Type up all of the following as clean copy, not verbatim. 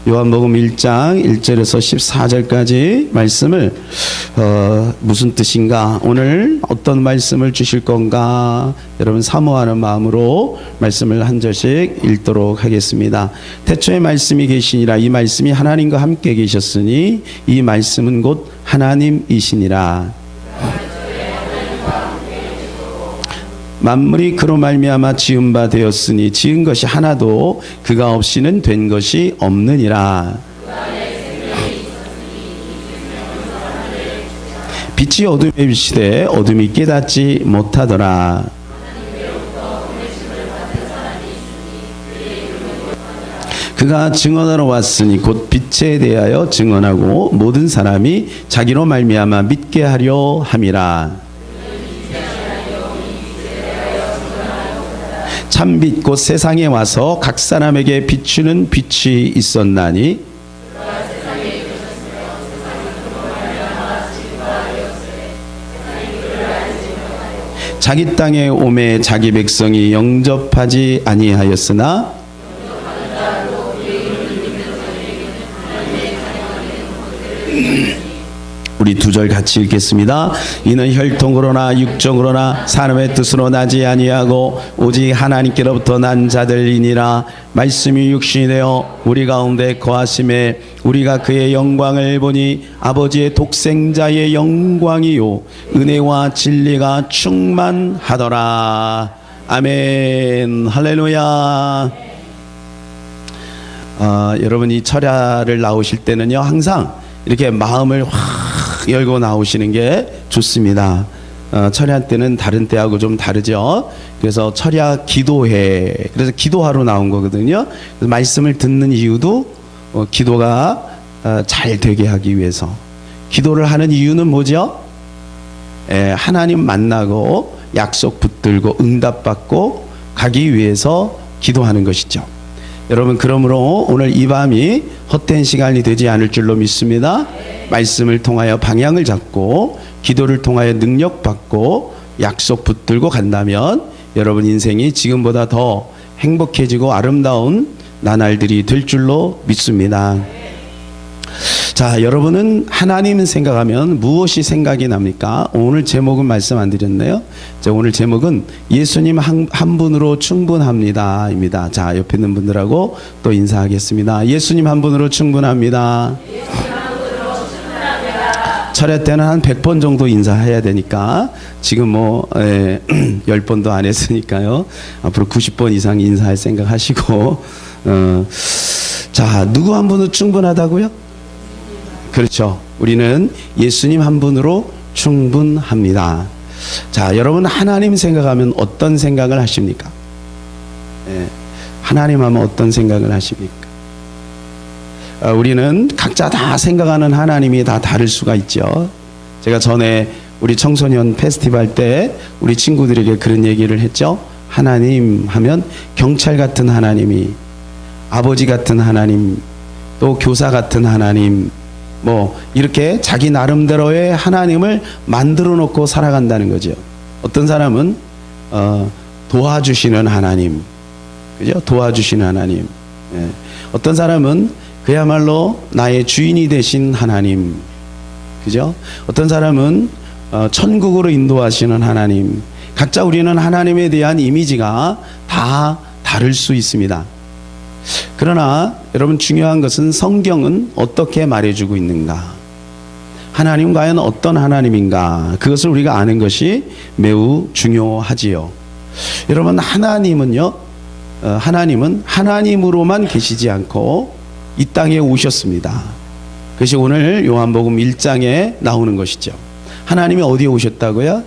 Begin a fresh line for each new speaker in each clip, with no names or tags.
요한복음 1장 1절에서 14절까지 말씀을 무슨 뜻인가, 오늘 어떤 말씀을 주실 건가, 여러분 사모하는 마음으로 말씀을 한 절씩 읽도록 하겠습니다. 태초에 말씀이 계시니라. 이 말씀이 하나님과 함께 계셨으니 이 말씀은 곧 하나님이시니라. 만물이 그로 말미암아 지은 바 되었으니 지은 것이 하나도 그가 없이는 된 것이 없느니라. 빛이 어둠에 비치되 어둠이 깨닫지 못하더라. 그가 증언하러 왔으니 곧 빛에 대하여 증언하고 모든 사람이 자기로 말미암아 믿게 하려 함이라. 참빛 곧 세상에 와서 각 사람에게 비추는 빛이 있었나니 자기 땅에 오매 자기 백성이 영접하지 아니하였으나 우리 두 절 같이 읽겠습니다. 이는 혈통으로나 육정으로나 사람의 뜻으로 나지 아니하고 오직 하나님께로부터 난 자들이니라. 말씀이 육신이 되어 우리 가운데 거하심에 우리가 그의 영광을 보니 아버지의 독생자의 영광이요 은혜와 진리가 충만하더라. 아멘. 할렐루야. 여러분이 철야를 나오실 때는요, 항상 이렇게 마음을 확 열고 나오시는 게 좋습니다. 철야 때는 다른 때하고 좀 다르죠. 그래서 철야 기도회, 그래서 기도하러 나온 거거든요. 그래서 말씀을 듣는 이유도 기도가 잘 되게 하기 위해서. 기도를 하는 이유는 뭐죠? 하나님 만나고 약속 붙들고 응답받고 가기 위해서 기도하는 것이죠. 여러분, 그러므로 오늘 이 밤이 헛된 시간이 되지 않을 줄로 믿습니다. 말씀을 통하여 방향을 잡고 기도를 통하여 능력받고 약속 붙들고 간다면 여러분 인생이 지금보다 더 행복해지고 아름다운 나날들이 될 줄로 믿습니다. 자, 여러분은 하나님 생각하면 무엇이 생각이 납니까? 오늘 제목은 말씀 안 드렸네요. 자, 오늘 제목은 예수님 한 분으로 충분합니다 입니다. 자, 옆에 있는 분들하고 또 인사하겠습니다. 예수님 한 분으로 충분합니다. 철야 때는 한 100번 정도 인사해야 되니까 지금 뭐 10번도 안 했으니까요. 앞으로 90번 이상 인사할 생각 하시고 자, 누구 한 분으로 충분하다고요? 그렇죠. 우리는 예수님 한 분으로 충분합니다. 자, 여러분 하나님 생각하면 어떤 생각을 하십니까? 하나님 하면 어떤 생각을 하십니까? 우리는 각자 다 생각하는 하나님이 다 다를 수가 있죠. 제가 전에 우리 청소년 페스티벌 때 우리 친구들에게 그런 얘기를 했죠. 하나님 하면 경찰 같은 하나님이, 아버지 같은 하나님, 또 교사 같은 하나님, 뭐 이렇게 자기 나름대로의 하나님을 만들어 놓고 살아간다는 거죠. 어떤 사람은 도와주시는 하나님, 그죠? 도와주시는 하나님. 어떤 사람은 그야말로 나의 주인이 되신 하나님, 그죠? 어떤 사람은 천국으로 인도하시는 하나님. 각자 우리는 하나님에 대한 이미지가 다 다를 수 있습니다. 그러나 여러분, 중요한 것은 성경은 어떻게 말해주고 있는가, 하나님 과연 어떤 하나님인가, 그것을 우리가 아는 것이 매우 중요하지요. 여러분, 하나님은요, 하나님은 하나님으로만 계시지 않고 이 땅에 오셨습니다. 그것이 오늘 요한복음 1장에 나오는 것이죠. 하나님이 어디에 오셨다고요?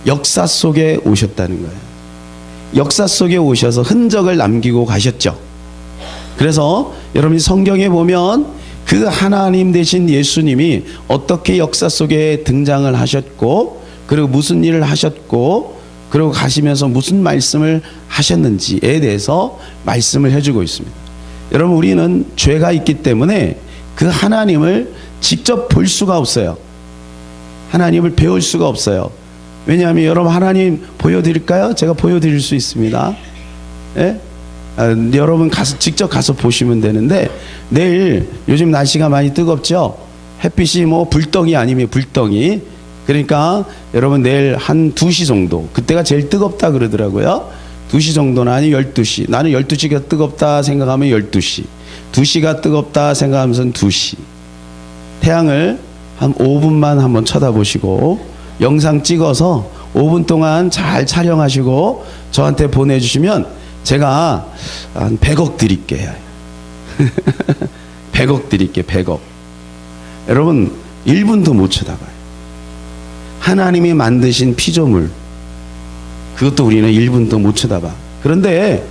역사 속에 오셨다는 거예요. 역사 속에 오셔서 흔적을 남기고 가셨죠. 그래서 여러분이 성경에 보면 그 하나님 되신 예수님이 어떻게 역사 속에 등장을 하셨고, 그리고 무슨 일을 하셨고, 그리고 가시면서 무슨 말씀을 하셨는지에 대해서 말씀을 해주고 있습니다. 여러분, 우리는 죄가 있기 때문에 그 하나님을 직접 볼 수가 없어요. 하나님을 배울 수가 없어요. 왜냐하면 여러분, 하나님 보여드릴까요? 제가 보여드릴 수 있습니다. 예? 여러분 직접 가서 보시면 되는데, 내일 요즘 날씨가 많이 뜨겁죠. 햇빛이 뭐 불덩이 아니면 불덩이. 그러니까 여러분 내일 한 2시 정도, 그때가 제일 뜨겁다 그러더라고요. 2시 정도나 아니면 12시. 나는 12시가 뜨겁다 생각하면 12시, 2시가 뜨겁다 생각하면서 2시. 태양을 한 5분만 한번 쳐다보시고 영상 찍어서 5분 동안 잘 촬영하시고 저한테 보내주시면 제가 한 100억 드릴게요. 100억 드릴게요. 100억. 여러분 1분도 못 쳐다봐요. 하나님이 만드신 피조물, 그것도 우리는 1분도 못 쳐다봐. 그런데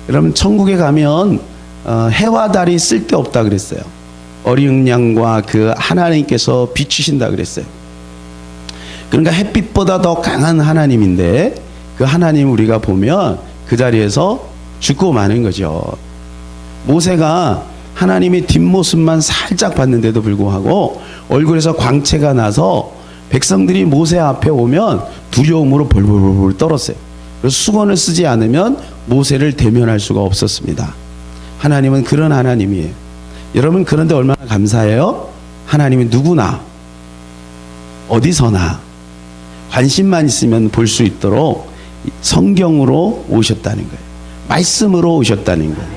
여러분 천국에 가면 해와 달이 쓸데없다 그랬어요. 어린 양과 그 하나님께서 비추신다 그랬어요. 그러니까 햇빛보다 더 강한 하나님인데, 그 하나님 우리가 보면 그 자리에서 죽고 마는 거죠. 모세가 하나님의 뒷모습만 살짝 봤는데도 불구하고 얼굴에서 광채가 나서 백성들이 모세 앞에 오면 두려움으로 벌벌벌 떨었어요. 그래서 수건을 쓰지 않으면 모세를 대면할 수가 없었습니다. 하나님은 그런 하나님이에요. 여러분, 그런데 얼마나 감사해요? 하나님이 누구나 어디서나 관심만 있으면 볼 수 있도록 성경으로 오셨다는 거예요. 말씀으로 오셨다는 거예요.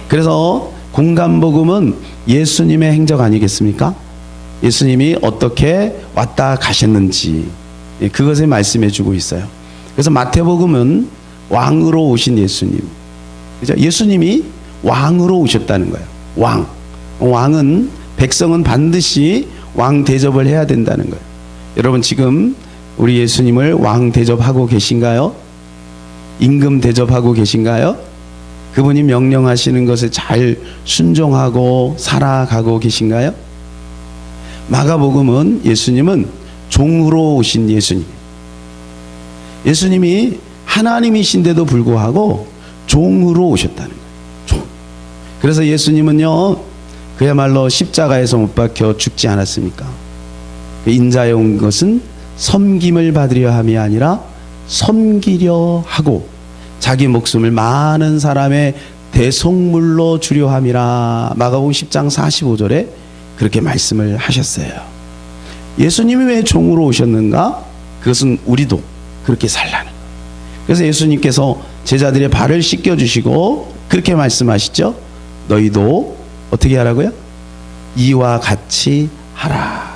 그래서 공간복음은 예수님의 행적 아니겠습니까? 예수님이 어떻게 왔다 가셨는지 그것을 말씀해 주고 있어요. 그래서 마태복음은 왕으로 오신 예수님, 그죠? 예수님이 왕으로 오셨다는 거예요. 왕은, 백성은 반드시 왕 대접을 해야 된다는 거예요. 여러분 지금 우리 예수님을 왕 대접하고 계신가요? 임금 대접하고 계신가요? 그분이 명령하시는 것에 잘 순종하고 살아가고 계신가요? 마가복음은 예수님은 종으로 오신 예수님. 예수님이 하나님이신데도 불구하고 종으로 오셨다는 거예요. 종. 그래서 예수님은요, 그야말로 십자가에서 못 박혀 죽지 않았습니까? 그 인자에 온 것은 섬김을 받으려 함이 아니라 섬기려 하고 자기 목숨을 많은 사람의 대속물로 주려 함이라. 마가복음 10장 45절에 그렇게 말씀을 하셨어요. 예수님이 왜 종으로 오셨는가? 그것은 우리도 그렇게 살라는 거예요. 그래서 예수님께서 제자들의 발을 씻겨주시고 그렇게 말씀하시죠. 너희도 어떻게 하라고요? 이와 같이 하라.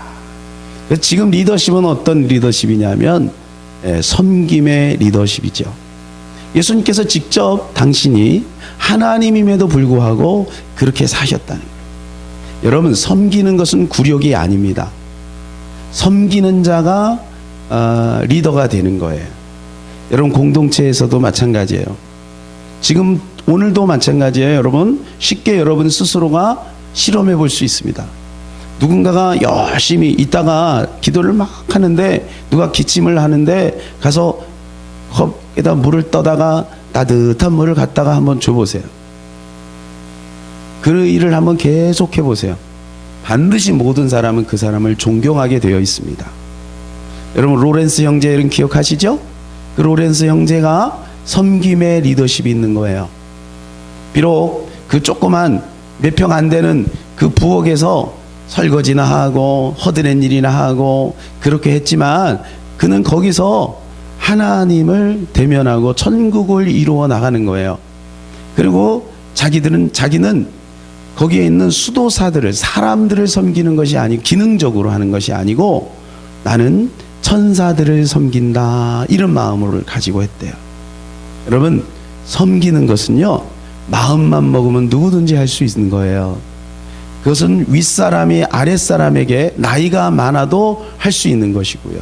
그래서 지금 리더십은 어떤 리더십이냐면 섬김의 리더십이죠. 예수님께서 직접 당신이 하나님임에도 불구하고 그렇게 사셨다는 거예요. 여러분, 섬기는 것은 굴욕이 아닙니다. 섬기는 자가 리더가 되는 거예요. 여러분, 공동체에서도 마찬가지예요. 지금 오늘도 마찬가지예요. 여러분, 쉽게 여러분 스스로가 실험해 볼 수 있습니다. 누군가가 열심히 있다가 기도를 막 하는데 누가 기침을 하는데 가서 컵에다 물을 떠다가 따뜻한 물을 갖다가 한번 줘보세요. 그 일을 한번 계속해 보세요. 반드시 모든 사람은 그 사람을 존경하게 되어 있습니다. 여러분, 로렌스 형제 이름 기억하시죠? 그 로렌스 형제가 섬김의 리더십이 있는 거예요. 비록 그 조그만 몇 평 안 되는 그 부엌에서 설거지나 하고 허드렛 일이나 하고 그렇게 했지만 그는 거기서 하나님을 대면하고 천국을 이루어 나가는 거예요. 그리고 자기는 거기에 있는 수도사들을, 사람들을 섬기는 것이 아니고 기능적으로 하는 것이 아니고 나는 천사들을 섬긴다, 이런 마음을 가지고 했대요. 여러분, 섬기는 것은요, 마음만 먹으면 누구든지 할 수 있는 거예요. 그것은 윗사람이 아랫사람에게 나이가 많아도 할 수 있는 것이고요,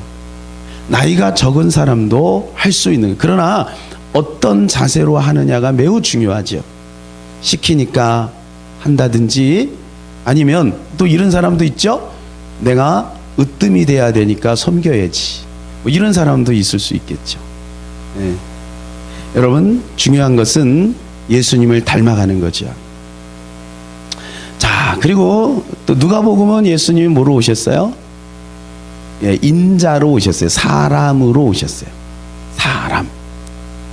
나이가 적은 사람도 할 수 있는, 그러나 어떤 자세로 하느냐가 매우 중요하죠. 시키니까 한다든지, 아니면 또 이런 사람도 있죠. 내가 으뜸이 돼야 되니까 섬겨야지, 뭐 이런 사람도 있을 수 있겠죠. 네. 여러분, 중요한 것은 예수님을 닮아가는 거죠. 자, 그리고 또 누가복음은 예수님이 뭐로 오셨어요? 인자로 오셨어요. 사람으로 오셨어요. 사람.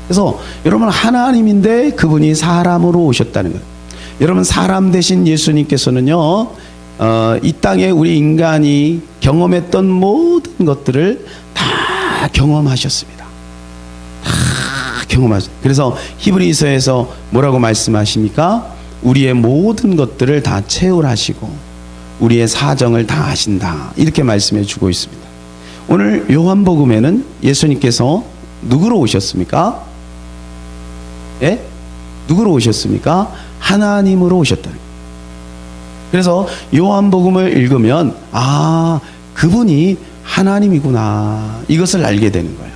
그래서 여러분 하나님인데 그분이 사람으로 오셨다는 거예요. 여러분 사람 대신 예수님께서는요 이 땅에 우리 인간이 경험했던 모든 것들을 다 경험하셨습니다. 다 경험하셨. 그래서 히브리서에서 뭐라고 말씀하십니까? 우리의 모든 것들을 다 체울하시고 우리의 사정을 다 아신다. 이렇게 말씀해 주고 있습니다. 오늘 요한복음에는 예수님께서 누구로 오셨습니까? 예? 누구로 오셨습니까? 하나님으로 오셨다. 그래서 요한복음을 읽으면 아, 그분이 하나님이구나. 이것을 알게 되는 거예요.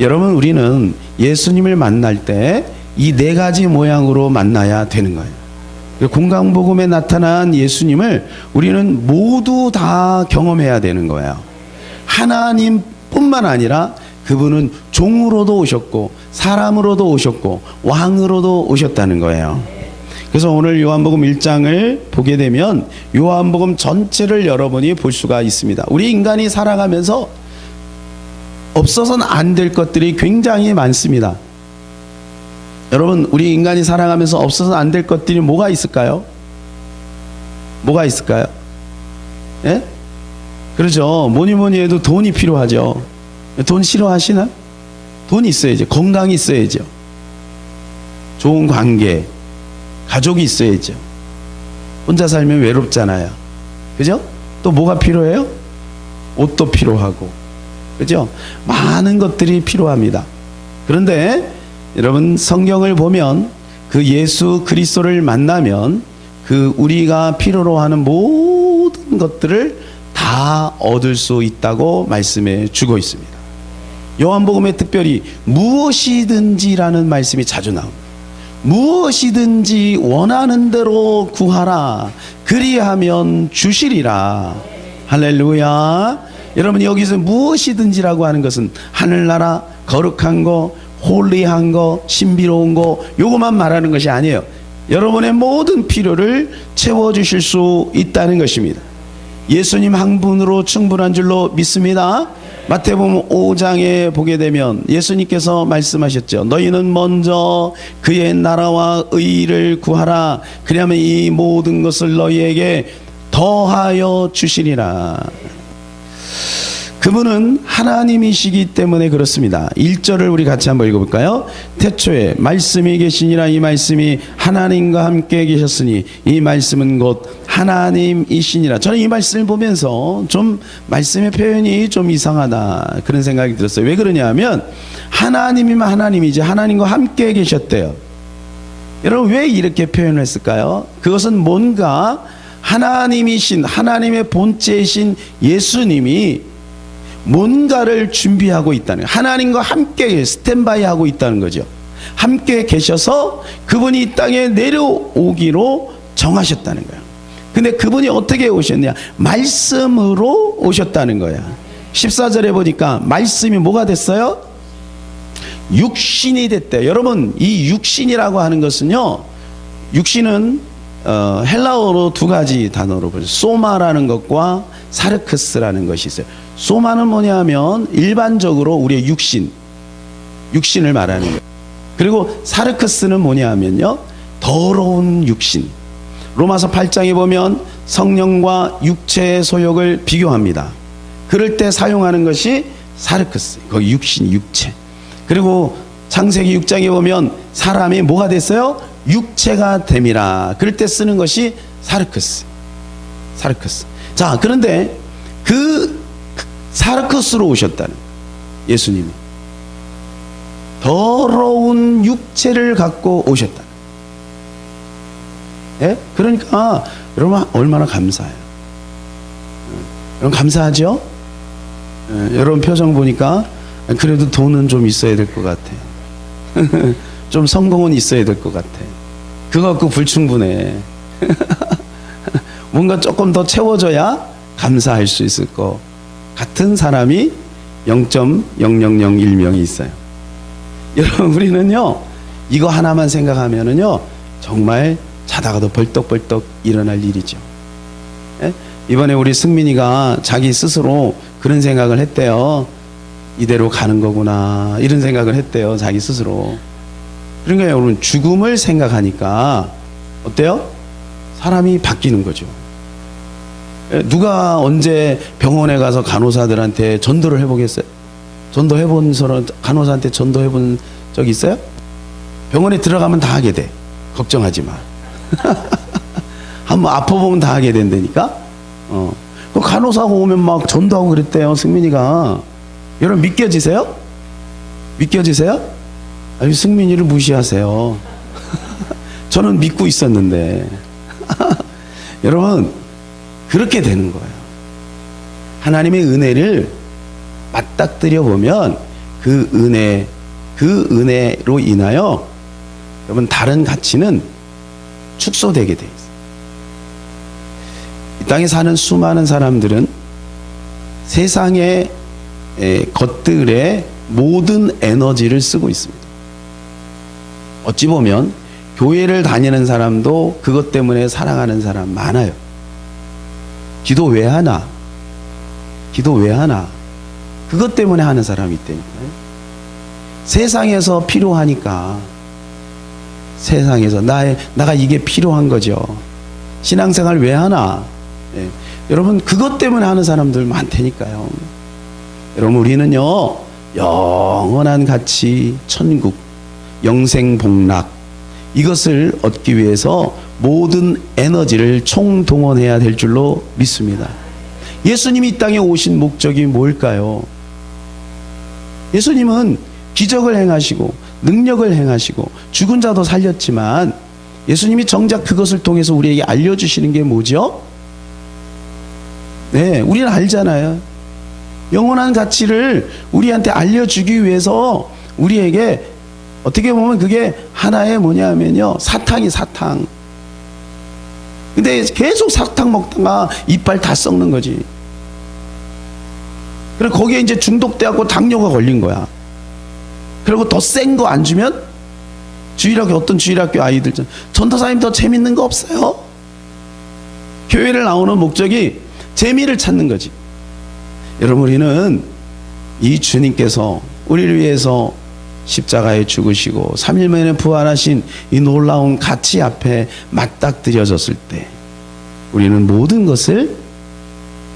여러분 우리는 예수님을 만날 때 이 네 가지 모양으로 만나야 되는 거예요. 공강복음에 나타난 예수님을 우리는 모두 다 경험해야 되는 거예요. 하나님뿐만 아니라 그분은 종으로도 오셨고 사람으로도 오셨고 왕으로도 오셨다는 거예요. 그래서 오늘 요한복음 1장을 보게 되면 요한복음 전체를 여러분이 볼 수가 있습니다. 우리 인간이 살아가면서 없어서는 안 될 것들이 굉장히 많습니다. 여러분 우리 인간이 살아가면서 없어서는 안 될 것들이 뭐가 있을까요? 뭐가 있을까요? 예? 그렇죠. 뭐니 해도 돈이 필요하죠. 돈 싫어하시나? 돈이 있어야죠. 건강이 있어야죠. 좋은 관계, 가족이 있어야죠. 혼자 살면 외롭잖아요. 그죠? 또 뭐가 필요해요? 옷도 필요하고. 그죠? 많은 것들이 필요합니다. 그런데 여러분 성경을 보면 그 예수 그리스도를 만나면 그 우리가 필요로 하는 모든 것들을 다 얻을 수 있다고 말씀해 주고 있습니다. 요한복음에 특별히 무엇이든지라는 말씀이 자주 나옵니다. 무엇이든지 원하는 대로 구하라. 그리하면 주시리라. 할렐루야. 여러분 여기서 무엇이든지라고 하는 것은 하늘나라, 거룩한 거, 홀리한 거, 신비로운 거 요것만 말하는 것이 아니에요. 여러분의 모든 필요를 채워주실 수 있다는 것입니다. 예수님 한 분으로 충분한 줄로 믿습니다. 마태복음 5장에 보게 되면 예수님께서 말씀하셨죠. 너희는 먼저 그의 나라와 의를 구하라. 그리하면 이 모든 것을 너희에게 더하여 주시리라. 그분은 하나님이시기 때문에 그렇습니다. 1절을 우리 같이 한번 읽어볼까요? 태초에 말씀이 계시니라. 이 말씀이 하나님과 함께 계셨으니 이 말씀은 곧 하나님이시니라. 저는 이 말씀을 보면서 좀 말씀의 표현이 좀 이상하다 그런 생각이 들었어요. 왜 그러냐 하면 하나님이면 하나님이지 하나님과 함께 계셨대요. 여러분 왜 이렇게 표현을 했을까요? 그것은 뭔가 하나님이신 하나님의 본체이신 예수님이 뭔가를 준비하고 있다는 거예요. 하나님과 함께 스탠바이 하고 있다는 거죠. 함께 계셔서 그분이 이 땅에 내려오기로 정하셨다는 거예요. 근데 그분이 어떻게 오셨냐? 말씀으로 오셨다는 거야. 14절에 보니까 말씀이 뭐가 됐어요? 육신이 됐대요. 여러분 이 육신이라고 하는 것은요, 육신은 헬라어로 두 가지 단어로 보죠. 소마라는 것과 사르크스라는 것이 있어요. 소마는 뭐냐 하면 일반적으로 우리의 육신을 말하는 거예요. 그리고 사르크스는 뭐냐 하면요, 더러운 육신. 로마서 8장에 보면 성령과 육체의 소욕을 비교합니다. 그럴 때 사용하는 것이 사르크스, 거기 육신, 육체. 그리고 창세기 6장에 보면 사람이 뭐가 됐어요? 육체가 됨이라. 그럴 때 쓰는 것이 사르크스. 자, 그런데 그 사르크스로 오셨다는 예수님이 더러운 육체를 갖고 오셨다. 예? 그러니까 여러분 얼마나 감사해요. 여러분 감사하죠? 예, 여러분 표정 보니까 그래도 돈은 좀 있어야 될 것 같아요. 좀 성공은 있어야 될 것 같아. 그거 갖고 불충분해. 뭔가 조금 더 채워져야 감사할 수 있을 것 같은 사람이 0.0001명이 있어요. 여러분 우리는요 이거 하나만 생각하면은요 정말 자다가도 벌떡벌떡 일어날 일이죠. 예? 이번에 우리 승민이가 자기 스스로 그런 생각을 했대요. 이대로 가는 거구나 이런 생각을 했대요. 자기 스스로. 그러니까 여러분 죽음을 생각하니까 어때요? 사람이 바뀌는 거죠. 누가 언제 병원에 가서 간호사들한테 전도를 해보겠어요? 전도해본 사람, 간호사한테 전도해본 적 있어요? 병원에 들어가면 다 하게 돼. 걱정하지 마. 한번 아파보면 다 하게 된다니까? 그 간호사가 오면 막 전도하고 그랬대요, 승민이가. 여러분 믿겨지세요? 믿겨지세요? 아니, 승민이를 무시하세요. 저는 믿고 있었는데. 여러분, 그렇게 되는 거예요. 하나님의 은혜를 맞닥뜨려 보면 그 은혜로 인하여 여러분 다른 가치는 축소되게 돼 있어요. 이 땅에 사는 수많은 사람들은 세상의 것들에 모든 에너지를 쓰고 있습니다. 어찌 보면 교회를 다니는 사람도 그것 때문에 사랑하는 사람 많아요. 기도 왜 하나? 기도 왜 하나? 그것 때문에 하는 사람이 있다니까요. 세상에서 필요하니까. 세상에서 나가 이게 필요한 거죠. 신앙생활 왜 하나? 네. 여러분 그것 때문에 하는 사람들 많다니까요. 여러분 우리는요 영원한 가치, 천국, 영생복락 이것을 얻기 위해서 모든 에너지를 총동원해야 될 줄로 믿습니다. 예수님이 이 땅에 오신 목적이 뭘까요? 예수님은 기적을 행하시고 능력을 행하시고 죽은 자도 살렸지만 예수님이 정작 그것을 통해서 우리에게 알려주시는 게 뭐죠? 네, 우리는 알잖아요. 영원한 가치를 우리한테 알려주기 위해서 우리에게 어떻게 보면 그게 하나의 뭐냐면요 사탕이 사탕. 근데 계속 사탕 먹다가 이빨 다 썩는 거지. 그리고 거기에 이제 중독돼갖고 당뇨가 걸린 거야. 그리고 더 센 거 안 주면 주일학교 어떤 주일학교 아이들 전도사님 더 재밌는 거 없어요? 교회를 나오는 목적이 재미를 찾는 거지. 여러분 우리는 이 주님께서 우리를 위해서 십자가에 죽으시고 3일 만에 부활하신 이 놀라운 가치 앞에 맞닥뜨려졌을 때 우리는 모든 것을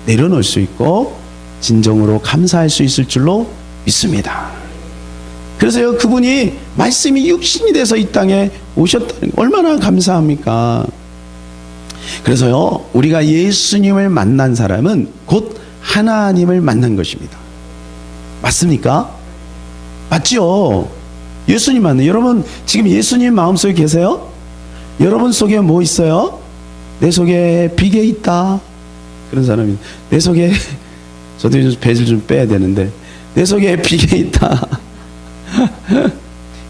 내려놓을 수 있고 진정으로 감사할 수 있을 줄로 믿습니다. 그래서요 그분이 말씀이 육신이 돼서 이 땅에 오셨다는 거 얼마나 감사합니까? 그래서요 우리가 예수님을 만난 사람은 곧 하나님을 만난 것입니다. 맞습니까? 맞죠? 예수님 만나. 여러분 지금 예수님 마음속에 계세요? 여러분 속에 뭐 있어요? 내 속에 비계 있다. 그런 사람이 내 속에 저도 요즘 배를 좀 빼야 되는데 내 속에 비계 있다.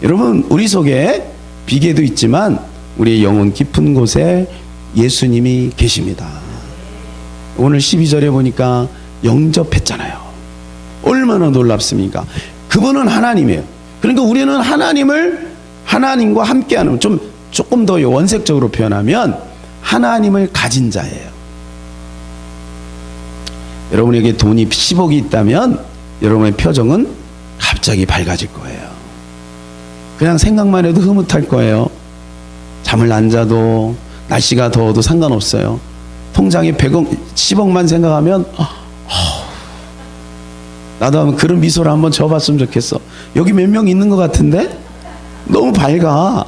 여러분 우리 속에 비계도 있지만 우리의 영혼 깊은 곳에 예수님이 계십니다. 오늘 12절에 보니까 영접했잖아요. 얼마나 놀랍습니까? 그분은 하나님이에요. 그러니까 우리는 하나님과 함께하는 조금 더 원색적으로 표현하면 하나님을 가진 자예요. 여러분에게 돈이 10억이 있다면 여러분의 표정은 갑자기 밝아질 거예요. 그냥 생각만 해도 흐뭇할 거예요. 잠을 안 자도 날씨가 더워도 상관없어요. 통장에 100억, 10억만 생각하면 나도 한번 그런 미소를 한번 줘봤으면 좋겠어. 여기 몇 명 있는 것 같은데? 너무 밝아.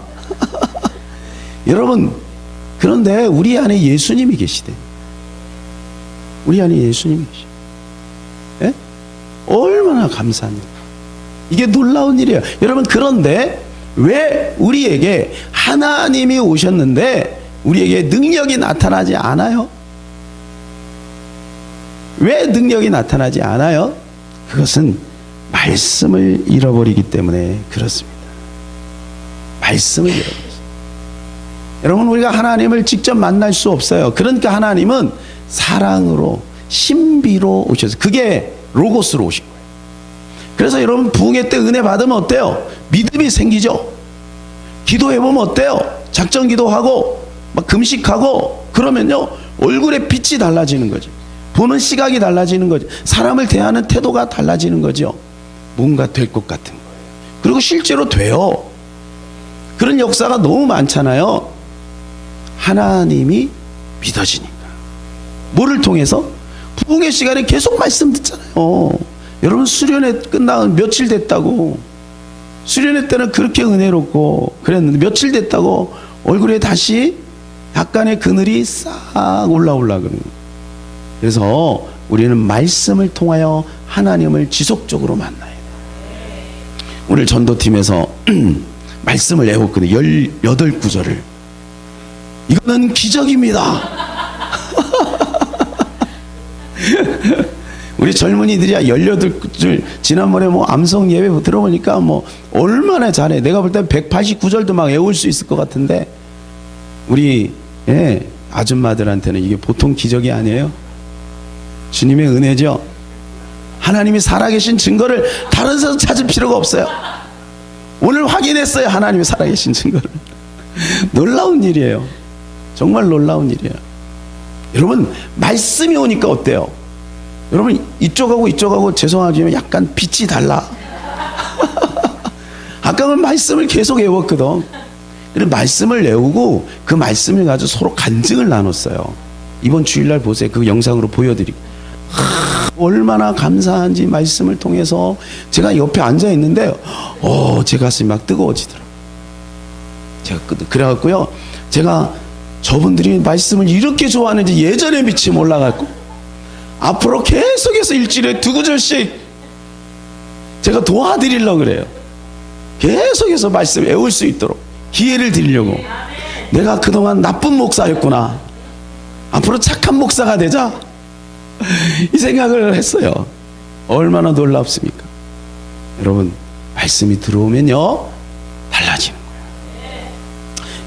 여러분 그런데 우리 안에 예수님이 계시대. 우리 안에 예수님이 계시대. 예? 얼마나 감사합니까? 이게 놀라운 일이에요. 여러분 그런데 왜 우리에게 하나님이 오셨는데 우리에게 능력이 나타나지 않아요? 왜 능력이 나타나지 않아요? 그것은 말씀을 잃어버리기 때문에 그렇습니다. 말씀을 잃어버렸어요. 여러분 우리가 하나님을 직접 만날 수 없어요. 그러니까 하나님은 사랑으로 신비로 오셔서 그게 로고스로 오신 거예요. 그래서 여러분 부흥회 때 은혜 받으면 어때요? 믿음이 생기죠. 기도해보면 어때요? 작전 기도하고 막 금식하고 그러면요 얼굴에 빛이 달라지는 거죠. 보는 시각이 달라지는 거죠. 사람을 대하는 태도가 달라지는 거죠. 뭔가 될 것 같은 거예요. 그리고 실제로 돼요. 그런 역사가 너무 많잖아요. 하나님이 믿어지니까. 뭐를 통해서? 부흥의 시간에 계속 말씀 듣잖아요. 여러분 수련회 끝나고 며칠 됐다고. 수련회 때는 그렇게 은혜롭고 그랬는데 며칠 됐다고 얼굴에 다시 약간의 그늘이 싹 올라오려고 그러는 거예요. 그래서 우리는 말씀을 통하여 하나님을 지속적으로 만나야 돼요. 오늘 전도팀에서 말씀을 애웠거든요. 18구절을. 이거는 기적입니다. 우리 젊은이들이야 18줄 지난번에 뭐 암송 예배 들어보니까 뭐 얼마나 잘해. 내가 볼 때 189절도 막 외울 수 있을 것 같은데 우리 아줌마들한테는 이게 보통 기적이 아니에요. 주님의 은혜죠. 하나님이 살아계신 증거를 다른 데서 찾을 필요가 없어요. 오늘 확인했어요. 하나님이 살아계신 증거를. 놀라운 일이에요. 정말 놀라운 일이에요. 여러분 말씀이 오니까 어때요? 여러분 이쪽하고 죄송하지만 약간 빛이 달라. 아까는 말씀을 계속 외웠거든. 그래서 말씀을 외우고 그 말씀을 가지고 서로 간증을 나눴어요. 이번 주일날 보세요. 그 영상으로 보여드리고 얼마나 감사한지 말씀을 통해서. 제가 옆에 앉아 있는데 제 가슴이 막 뜨거워지더라고요. 제가 그래갖고요, 제가 저분들이 말씀을 이렇게 좋아하는지 예전에 미치 몰라갖고 앞으로 계속해서 일주일에 2구절씩 제가 도와드리려고 그래요. 계속해서 말씀 외울 수 있도록 기회를 드리려고. 내가 그동안 나쁜 목사였구나, 앞으로 착한 목사가 되자, 이 생각을 했어요. 얼마나 놀랍습니까? 여러분 말씀이 들어오면요 달라지는 거예요.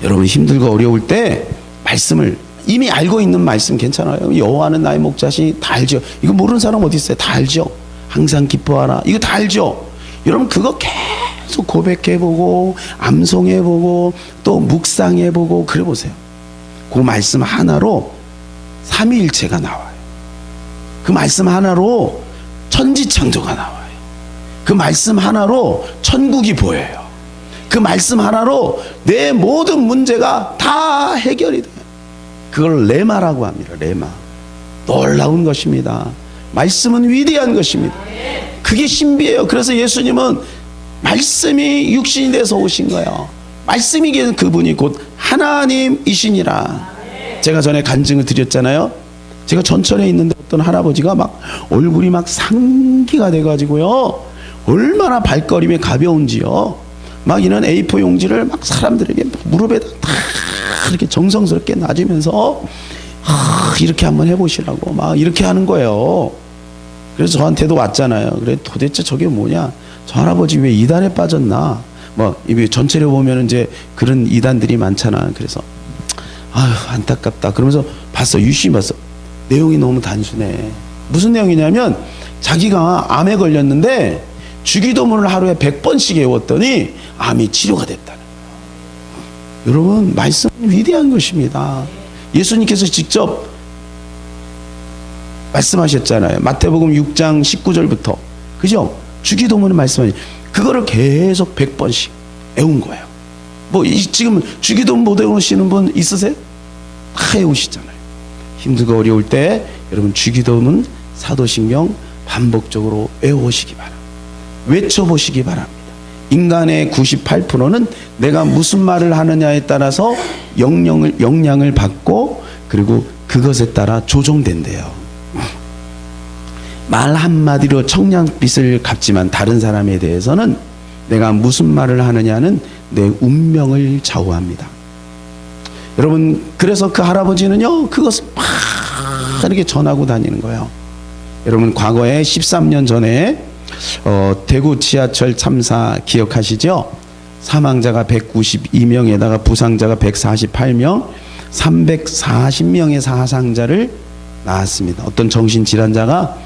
여러분 힘들고 어려울 때 말씀을 이미 알고 있는 말씀 괜찮아요. 여호와는 나의 목자시니 다 알죠. 이거 모르는 사람 어디 있어요? 다 알죠. 항상 기뻐하라, 이거 다 알죠. 여러분 그거 계속 고백해보고 암송해보고 또 묵상해보고 그래 보세요. 그 말씀 하나로 삼위일체가 나와요. 그 말씀 하나로 천지창조가 나와요. 그 말씀 하나로 천국이 보여요. 그 말씀 하나로 내 모든 문제가 다 해결이 돼요. 그걸 레마라고 합니다. 레마. 놀라운 것입니다. 말씀은 위대한 것입니다. 그게 신비예요. 그래서 예수님은 말씀이 육신이 돼서 오신 거예요. 말씀이 그분이 곧 하나님이시니라. 제가 전에 간증을 드렸잖아요. 제가 전철에 있는데 어떤 할아버지가 막 얼굴이 막 상기가 돼가지고요, 얼마나 발걸음이 가벼운지요. 막 이런 A4 용지를 막 사람들에게 무릎에다 다 이렇게 정성스럽게 놔주면서 이렇게 한번 해보시라고 막 이렇게 하는 거예요. 그래서 저한테도 왔잖아요. 그래 도대체 저게 뭐냐, 저 할아버지 왜 이단에 빠졌나, 뭐 전체를 보면 이제 그런 이단들이 많잖아. 그래서 아유 안타깝다 그러면서 봤어. 유심히 봤어. 내용이 너무 단순해. 무슨 내용이냐면 자기가 암에 걸렸는데 주기도문을 하루에 100번씩 외웠더니 암이 치료가 됐다는 거예요. 여러분 말씀은 위대한 것입니다. 예수님께서 직접 말씀하셨잖아요. 마태복음 6장 19절부터 그죠? 주기도문을 말씀하니 그거를 계속 100번씩 외운 거예요. 뭐 지금 주기도문 못 외우시는 분 있으세요? 다 외우시잖아요. 힘들고 어려울 때 여러분 주기도문, 사도신경 반복적으로 외워보시기 바랍니다. 외쳐보시기 바랍니다. 인간의 98%는 내가 무슨 말을 하느냐에 따라서 영향을 받고 그리고 그것에 따라 조종된대요. 말 한마디로 청량빛을 갚지만 다른 사람에 대해서는 내가 무슨 말을 하느냐는 내 운명을 좌우합니다. 여러분 그래서 그 할아버지는요 그것을 막 이렇게 전하고 다니는 거예요. 여러분 과거에 13년 전에 대구 지하철 참사 기억하시죠? 사망자가 192명에다가 부상자가 148명, 340명의 사상자를 낳았습니다. 어떤 정신질환자가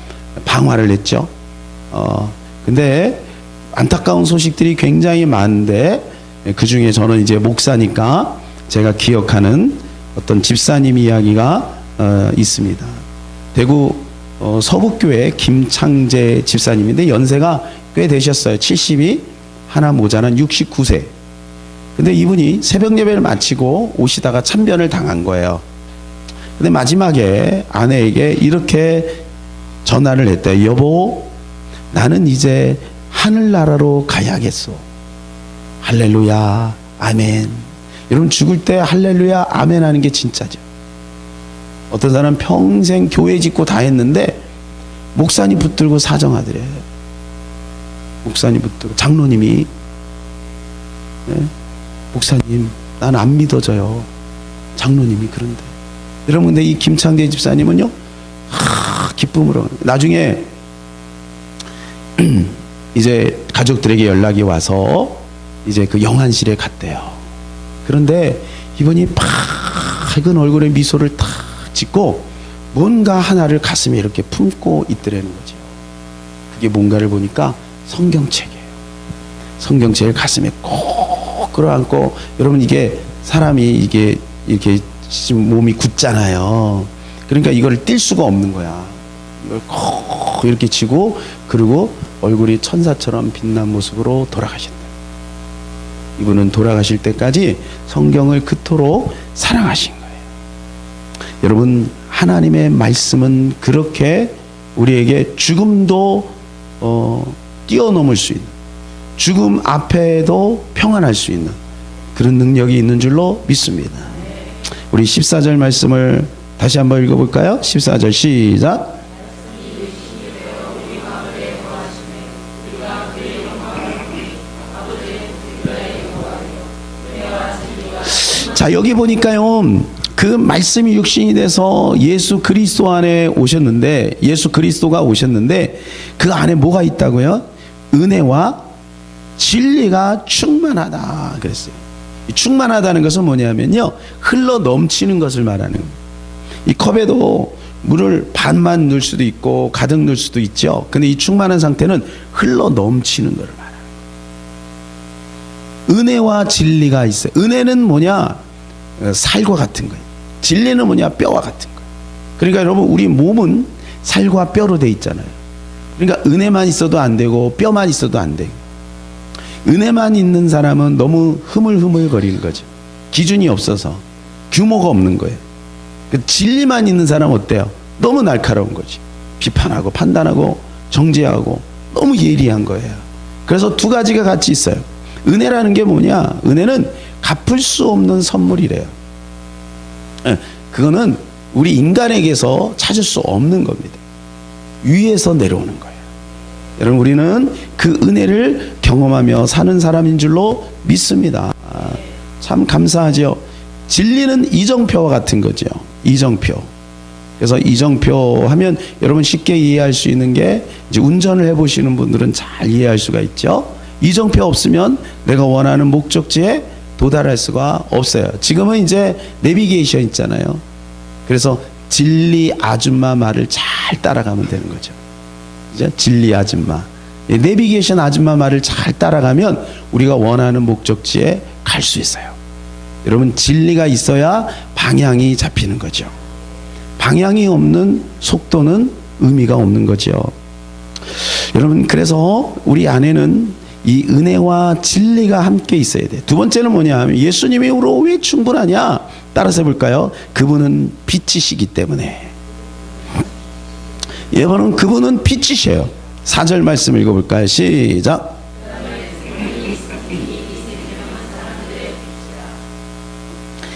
방화를 했죠. 근데 안타까운 소식들이 굉장히 많은데 그 중에 저는 이제 목사니까 제가 기억하는 어떤 집사님 이야기가 있습니다. 대구 서북교회 김창재 집사님인데 연세가 꽤 되셨어요. 70이 하나 모자란 69세. 근데 이분이 새벽 예배를 마치고 오시다가 참변을 당한 거예요. 근데 마지막에 아내에게 이렇게 전화를 했대요. 여보, 나는 이제 하늘나라로 가야겠어. 할렐루야, 아멘. 여러분, 죽을 때 할렐루야, 아멘 하는 게 진짜죠. 어떤 사람 평생 교회 짓고 다 했는데 목사님 붙들고 사정하더래. 목사님 붙들고 장로님이, 네? 목사님, 난 안 믿어져요. 장로님이 그런데. 여러분, 근데 이 김창대 집사님은요, 기쁨으로 나중에 이제 가족들에게 연락이 와서 이제 그 영안실에 갔대요. 그런데 이분이 밝은 얼굴에 미소를 탁 짓고 뭔가 하나를 가슴에 이렇게 품고 있더라는 거죠. 그게 뭔가를 보니까 성경책이에요. 성경책을 가슴에 꼭 끌어안고, 여러분, 이게 사람이 이게 이렇게 몸이 굳잖아요. 그러니까 이걸 뗄 수가 없는 거야. 이걸 꼭 이렇게 쥐고, 그리고 얼굴이 천사처럼 빛난 모습으로 돌아가신다. 이분은 돌아가실 때까지 성경을 그토록 사랑하신 거예요. 여러분, 하나님의 말씀은 그렇게 우리에게 죽음도 뛰어넘을 수 있는, 죽음 앞에도 평안할 수 있는 그런 능력이 있는 줄로 믿습니다. 우리 14절 말씀을 다시 한번 읽어볼까요? 14절 시작. 자, 여기 보니까요, 그 말씀이 육신이 돼서 예수 그리스도 안에 오셨는데, 예수 그리스도가 오셨는데 그 안에 뭐가 있다고요? 은혜와 진리가 충만하다 그랬어요. 충만하다는 것은 뭐냐면요, 흘러 넘치는 것을 말하는 거예요. 이 컵에도 물을 반만 넣을 수도 있고 가득 넣을 수도 있죠. 근데 이 충만한 상태는 흘러 넘치는 것을 말하는 거예요. 은혜와 진리가 있어요. 은혜는 뭐냐? 살과 같은 거예요. 진리는 뭐냐? 뼈와 같은 거예요. 그러니까 여러분, 우리 몸은 살과 뼈로 돼 있잖아요. 그러니까 은혜만 있어도 안 되고 뼈만 있어도 안 돼요. 은혜만 있는 사람은 너무 흐물흐물거리는 거죠. 기준이 없어서 규모가 없는 거예요. 진리만 있는 사람은 어때요? 너무 날카로운 거지. 비판하고 판단하고 정죄하고 너무 예리한 거예요. 그래서 두 가지가 같이 있어요. 은혜라는 게 뭐냐? 은혜는 갚을 수 없는 선물이래요. 그거는 우리 인간에게서 찾을 수 없는 겁니다. 위에서 내려오는 거예요. 여러분, 우리는 그 은혜를 경험하며 사는 사람인 줄로 믿습니다. 참 감사하죠. 진리는 이정표와 같은 거죠. 이정표. 그래서 이정표 하면 여러분 쉽게 이해할 수 있는 게, 이제 운전을 해보시는 분들은 잘 이해할 수가 있죠. 이정표 없으면 내가 원하는 목적지에 도달할 수가 없어요. 지금은 이제 내비게이션 있잖아요. 그래서 진리 아줌마 말을 잘 따라가면 되는 거죠. 이제 진리 아줌마, 내비게이션 아줌마 말을 잘 따라가면 우리가 원하는 목적지에 갈 수 있어요. 여러분, 진리가 있어야 방향이 잡히는 거죠. 방향이 없는 속도는 의미가 없는 거죠. 여러분, 그래서 우리 안에는 이 은혜와 진리가 함께 있어야 돼요. 두 번째는 뭐냐 하면, 예수님으로 왜 충분하냐? 따라서 해볼까요? 그분은 빛이시기 때문에. 여러분, 그분은 빛이셔요. 4절 말씀 읽어볼까요? 시작.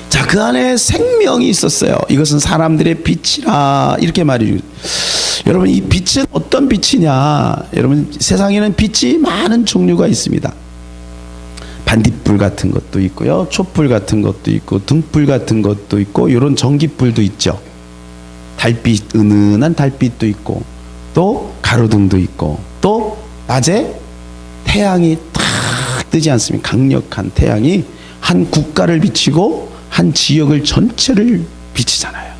자, 그 안에 생명이 있었어요. 이것은 사람들의 빛이라, 이렇게 말해요. 여러분, 이 빛은 어떤 빛이냐? 여러분, 세상에는 빛이 많은 종류가 있습니다. 반딧불 같은 것도 있고요, 촛불 같은 것도 있고, 등불 같은 것도 있고, 이런 전기불도 있죠. 달빛, 은은한 달빛도 있고, 또 가로등도 있고, 또 낮에 태양이 탁 뜨지 않습니까? 강력한 태양이 한 국가를 비치고 한 지역을 전체를 비치잖아요.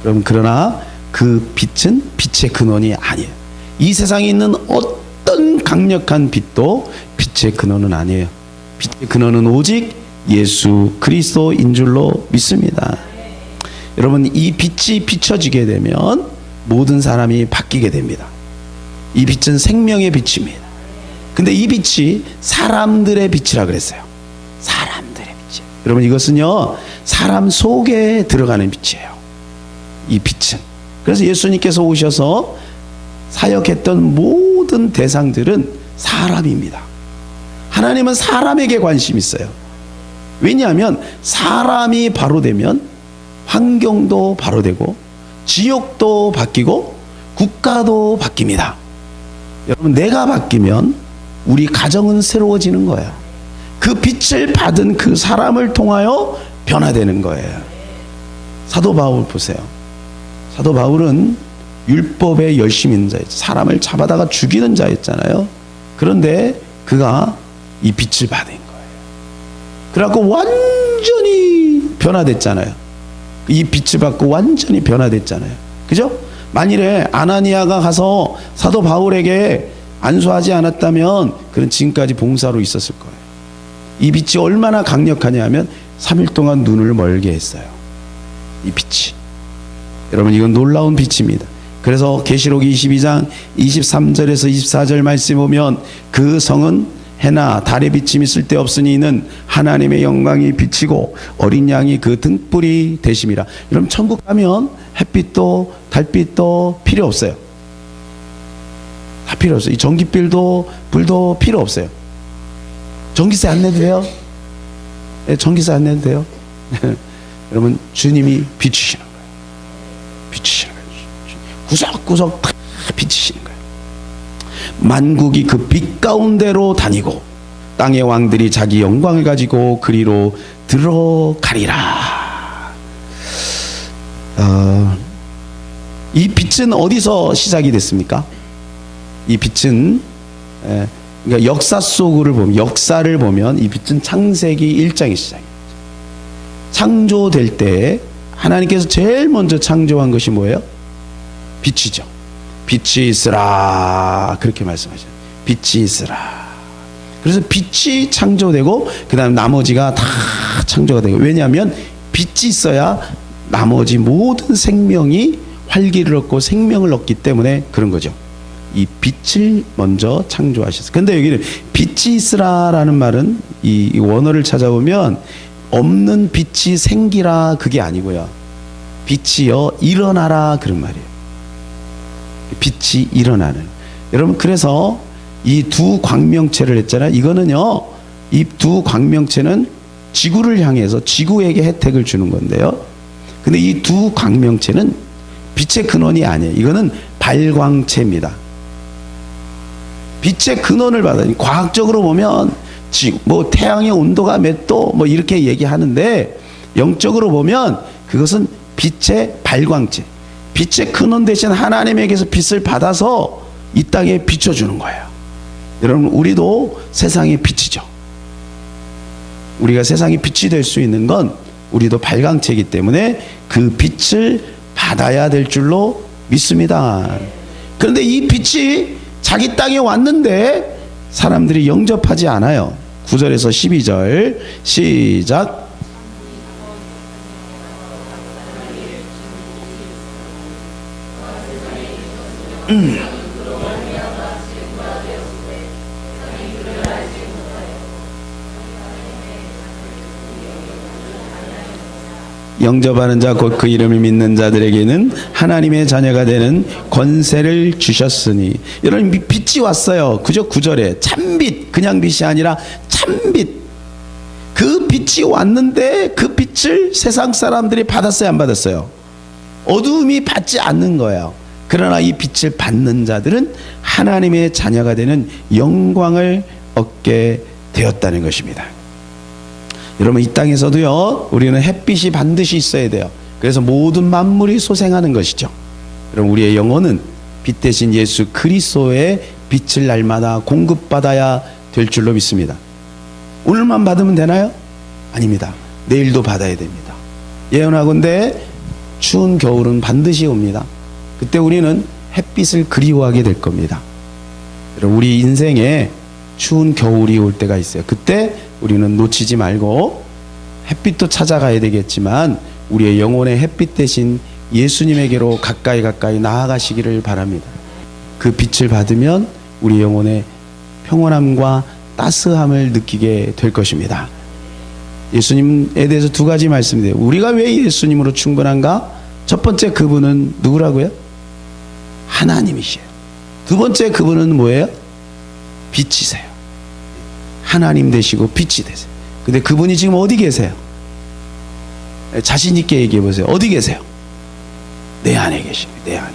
여러분, 그러나 그 빛은 빛의 근원이 아니에요. 이 세상에 있는 어떤 강력한 빛도 빛의 근원은 아니에요. 빛의 근원은 오직 예수 그리스도인 줄로 믿습니다. 여러분, 이 빛이 비춰지게 되면 모든 사람이 바뀌게 됩니다. 이 빛은 생명의 빛입니다. 근데 이 빛이 사람들의 빛이라 그랬어요. 사람들의 빛이. 여러분, 이것은요, 사람 속에 들어가는 빛이에요. 이 빛은. 그래서 예수님께서 오셔서 사역했던 모든 대상들은 사람입니다. 하나님은 사람에게 관심이 있어요. 왜냐하면 사람이 바로 되면 환경도 바로 되고 지역도 바뀌고 국가도 바뀝니다. 여러분, 내가 바뀌면 우리 가정은 새로워지는 거예요. 그 빛을 받은 그 사람을 통하여 변화되는 거예요. 사도 바울 보세요. 사도 바울은 율법에 열심히 있는 자였죠. 사람을 잡아다가 죽이는 자였잖아요. 그런데 그가 이 빛을 받은 거예요. 그래갖고 완전히 변화됐잖아요. 이 빛을 받고 완전히 변화됐잖아요. 그죠? 만일에 아나니아가 가서 사도 바울에게 안수하지 않았다면 그는 지금까지 봉사로 있었을 거예요. 이 빛이 얼마나 강력하냐 하면 3일 동안 눈을 멀게 했어요. 이 빛이. 여러분, 이건 놀라운 빛입니다. 그래서 계시록 22장 23절에서 24절 말씀 보면 그 성은 해나 달의 비침이 쓸데없으니 이는 하나님의 영광이 비치고 어린 양이 그 등불이 되심이라. 여러분, 천국 가면 햇빛도 달빛도 필요 없어요. 다 필요 없어요. 이 전기빌도 불도 필요 없어요. 전기세 안 내도 돼요? 네, 전기세 안 내도 돼요? 여러분, 주님이 비추시는 거예요. 비추시는 거예요. 구석구석 다 비추시는 거예요. 만국이 그 빛 가운데로 다니고 땅의 왕들이 자기 영광을 가지고 그리로 들어가리라. 이 빛은 어디서 시작이 됐습니까? 이 빛은 그러니까 역사를 보면 이 빛은 창세기 1장의 시작입니다. 창조될 때 하나님께서 제일 먼저 창조한 것이 뭐예요? 빛이죠. 빛이 있으라, 그렇게 말씀하셨어요. 빛이 있으라. 그래서 빛이 창조되고 그 다음 나머지가 다 창조가 되고, 왜냐하면 빛이 있어야 나머지 모든 생명이 활기를 얻고 생명을 얻기 때문에 그런 거죠. 이 빛을 먼저 창조하셨어요. 근데 여기는 빛이 있으라라는 말은 이 원어를 찾아보면 없는 빛이 생기라, 그게 아니고요. 빛이여 일어나라, 그런 말이에요. 빛이 일어나는. 여러분, 그래서 이 두 광명체를 했잖아요. 이거는요, 이 두 광명체는 지구를 향해서 지구에게 혜택을 주는 건데요. 근데 이 두 광명체는 빛의 근원이 아니에요. 이거는 발광체입니다. 빛의 근원을 받아요. 과학적으로 보면 뭐 태양의 온도가 몇 도 뭐 이렇게 얘기하는데, 영적으로 보면 그것은 빛의 발광체, 빛의 근원 대신 하나님에게서 빛을 받아서 이 땅에 비춰주는 거예요. 여러분, 우리도 세상의 빛이죠. 우리가 세상의 빛이 될 수 있는 건 우리도 발광체이기 때문에 그 빛을 받아야 될 줄로 믿습니다. 그런데 이 빛이 자기 땅에 왔는데 사람들이 영접하지 않아요. 9절에서 12절 시작. 영접하는 자 곧 그 이름을 믿는 자들에게는 하나님의 자녀가 되는 권세를 주셨으니. 여러분, 빛이 왔어요. 그죠? 9절에 참빛, 그냥 빛이 아니라 참빛. 그 빛이 왔는데 그 빛을 세상 사람들이 받았어요, 안 받았어요? 어두움이 받지 않는 거예요. 그러나 이 빛을 받는 자들은 하나님의 자녀가 되는 영광을 얻게 되었다는 것입니다. 여러분, 이 땅에서도요, 우리는 햇빛이 반드시 있어야 돼요. 그래서 모든 만물이 소생하는 것이죠. 여러분, 우리의 영혼은 빛 대신 예수 그리스도의 빛을 날마다 공급받아야 될 줄로 믿습니다. 오늘만 받으면 되나요? 아닙니다. 내일도 받아야 됩니다. 예언하건대 추운 겨울은 반드시 옵니다. 그때 우리는 햇빛을 그리워하게 될 겁니다. 여러분, 우리 인생에 추운 겨울이 올 때가 있어요. 그때 우리는 놓치지 말고 햇빛도 찾아가야 되겠지만 우리의 영혼의 햇빛 대신 예수님에게로 가까이 나아가시기를 바랍니다. 그 빛을 받으면 우리 영혼의 평온함과 따스함을 느끼게 될 것입니다. 예수님에 대해서 두 가지 말씀드려요. 우리가 왜 예수님으로 충분한가? 첫 번째, 그분은 누구라고요? 하나님이시에요. 두 번째, 그분은 뭐예요? 빛이세요. 하나님 되시고 빛이 되세요. 근데 그분이 지금 어디 계세요? 자신 있게 얘기해 보세요. 어디 계세요? 내 안에 계십니다. 내 안에.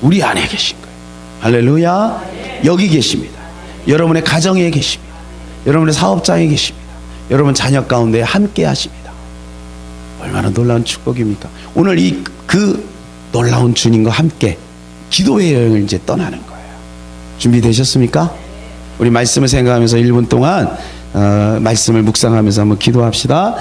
우리 안에 계신 거예요. 할렐루야. 여기 계십니다. 여러분의 가정에 계십니다. 여러분의 사업장에 계십니다. 여러분 자녀 가운데 함께 하십니다. 얼마나 놀라운 축복입니까? 오늘 그 놀라운 주님과 함께 기도의 여행을 이제 떠나는 거예요. 준비되셨습니까? 우리 말씀을 생각하면서 1분 동안 말씀을 묵상하면서 한번 기도합시다.